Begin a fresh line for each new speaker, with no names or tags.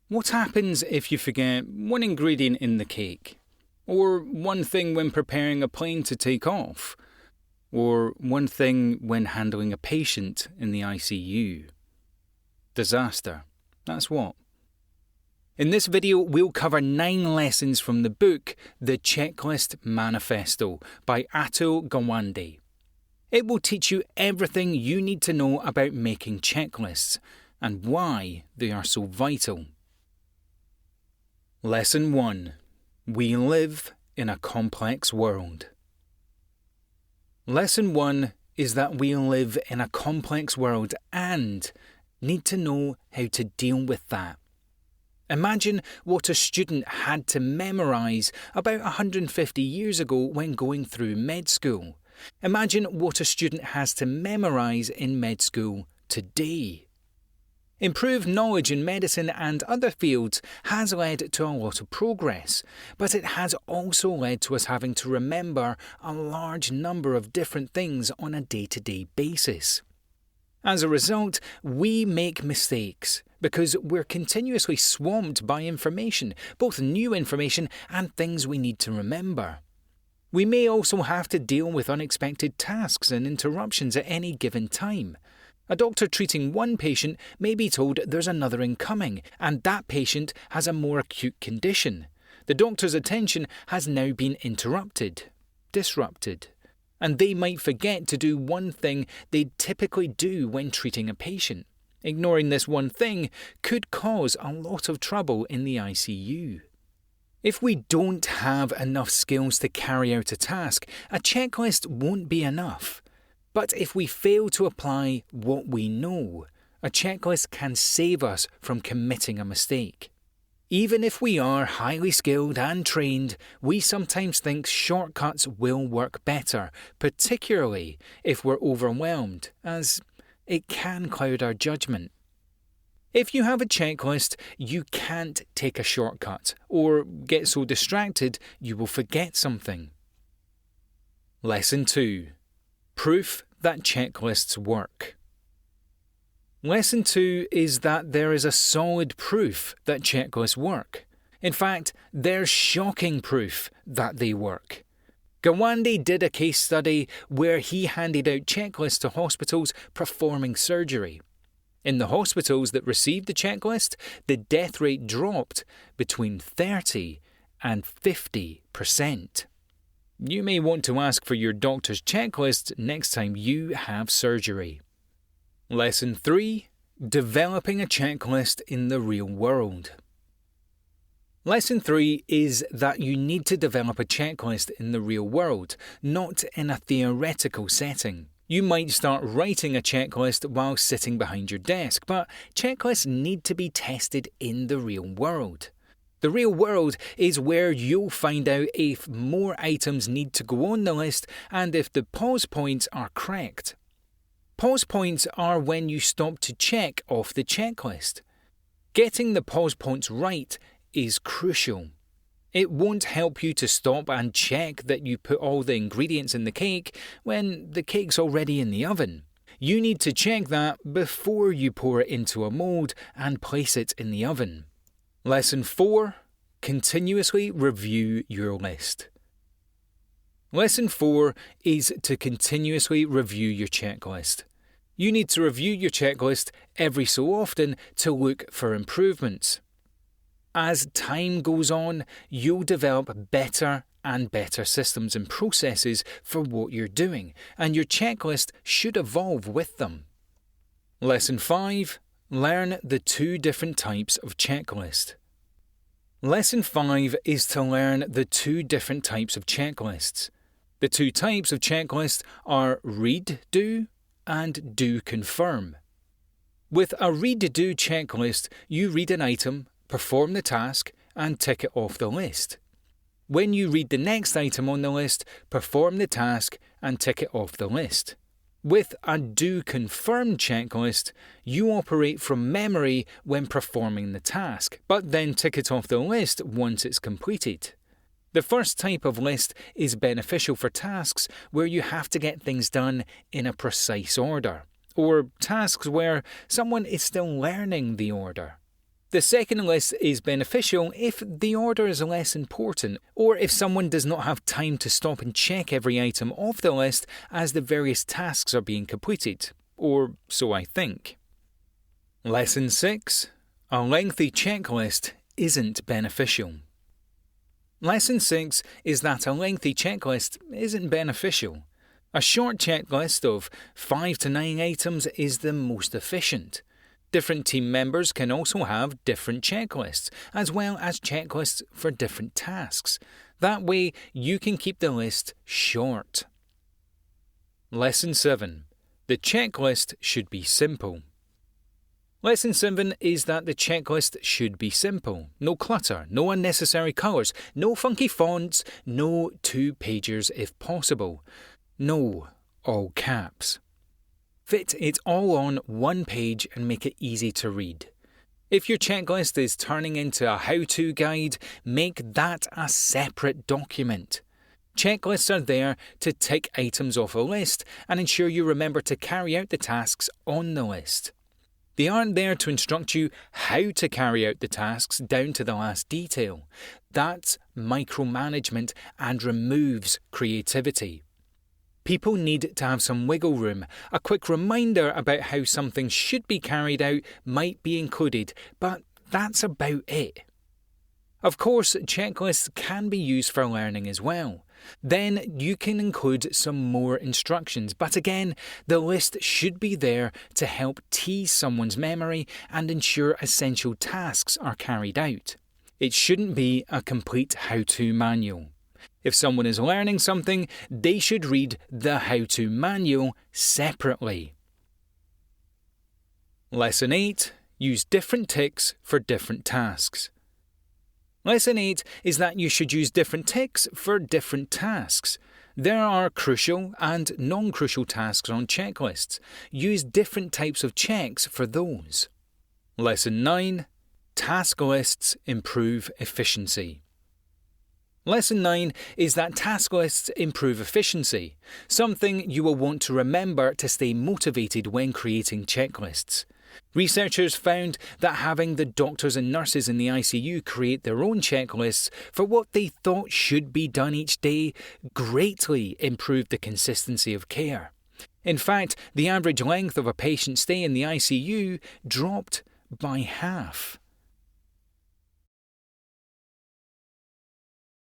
What happens if you forget one ingredient in the cake? Or one thing when preparing a plane to take off? Or one thing when handling a patient in the ICU? Disaster. That's what. In this video, we'll cover 9 lessons from the book The Checklist Manifesto by Atul Gawande. It will teach you everything you need to know about making checklists and why they are so vital. Lesson 1. We live in a complex world. Lesson 1 is that we live in a complex world and need to know how to deal with that. Imagine what a student had to memorise about 150 years ago when going through med school. Imagine what a student has to memorise in med school today. Improved knowledge in medicine and other fields has led to a lot of progress, but it has also led to us having to remember a large number of different things on a day-to-day basis. As a result, we make mistakes because we're continuously swamped by information, both new information and things we need to remember. We may also have to deal with unexpected tasks and interruptions at any given time. A doctor treating one patient may be told there's another incoming, and that patient has a more acute condition. The doctor's attention has now been disrupted, and they might forget to do one thing they'd typically do when treating a patient. Ignoring this one thing could cause a lot of trouble in the ICU. If we don't have enough skills to carry out a task, a checklist won't be enough. But if we fail to apply what we know, a checklist can save us from committing a mistake. Even if we are highly skilled and trained, we sometimes think shortcuts will work better, particularly if we're overwhelmed, as it can cloud our judgment. If you have a checklist, you can't take a shortcut or get so distracted you will forget something. Lesson 2. Proof that checklists work. Lesson 2 is that there is a solid proof that checklists work. In fact, there's shocking proof that they work. Gawande did a case study where he handed out checklists to hospitals performing surgery. In the hospitals that received the checklist, the death rate dropped between 30 and 50%. You may want to ask for your doctor's checklist next time you have surgery. Lesson 3. Developing a checklist in the real world. Lesson 3 is that you need to develop a checklist in the real world, not in a theoretical setting. You might start writing a checklist while sitting behind your desk, but checklists need to be tested in the real world. The real world is where you'll find out if more items need to go on the list and if the pause points are correct. Pause points are when you stop to check off the checklist. Getting the pause points right is crucial. It won't help you to stop and check that you put all the ingredients in the cake when the cake's already in the oven. You need to check that before you pour it into a mold and place it in the oven. Lesson 4. Continuously review your list. Lesson 4 is to continuously review your checklist. You need to review your checklist every so often to look for improvements. As time goes on, you'll develop better and better systems and processes for what you're doing, and your checklist should evolve with them. Lesson 5. Learn the 2 different types of checklist. Lesson 5 is to learn the 2 different types of checklists. The 2 types of checklists are read-do and do-confirm. With a read-do checklist, you read an item, perform the task, and tick it off the list. When you read the next item on the list, perform the task, and tick it off the list. With a do-confirm checklist, you operate from memory when performing the task, but then tick it off the list once it's completed. The first type of list is beneficial for tasks where you have to get things done in a precise order, or tasks where someone is still learning the order. The second list is beneficial if the order is less important, or if someone does not have time to stop and check every item off the list as the various tasks are being completed, or so I think. Lesson 6. A lengthy checklist isn't beneficial. Lesson 6 is that a lengthy checklist isn't beneficial. A short checklist of 5 to 9 items is the most efficient. Different team members can also have different checklists, as well as checklists for different tasks. That way, you can keep the list short. Lesson 7. The checklist should be simple. Lesson 7 is that the checklist should be simple. No clutter, no unnecessary colours, no funky fonts, no 2-pagers if possible. No all caps. Fit it all on one page and make it easy to read. If your checklist is turning into a how-to guide, make that a separate document. Checklists are there to tick items off a list and ensure you remember to carry out the tasks on the list. They aren't there to instruct you how to carry out the tasks down to the last detail. That's micromanagement and removes creativity. People need to have some wiggle room. A quick reminder about how something should be carried out might be included, but that's about it. Of course, checklists can be used for learning as well. Then you can include some more instructions, but again, the list should be there to help tease someone's memory and ensure essential tasks are carried out. It shouldn't be a complete how-to manual. If someone is learning something, they should read the how-to manual separately. Lesson 8. Use different ticks for different tasks. Lesson 8 is that you should use different ticks for different tasks. There are crucial and non-crucial tasks on checklists. Use different types of checks for those. Lesson 9. Task lists improve efficiency. Lesson 9 is that task lists improve efficiency, something you will want to remember to stay motivated when creating checklists. Researchers found that having the doctors and nurses in the ICU create their own checklists for what they thought should be done each day greatly improved the consistency of care. In fact, the average length of a patient's stay in the ICU dropped by half.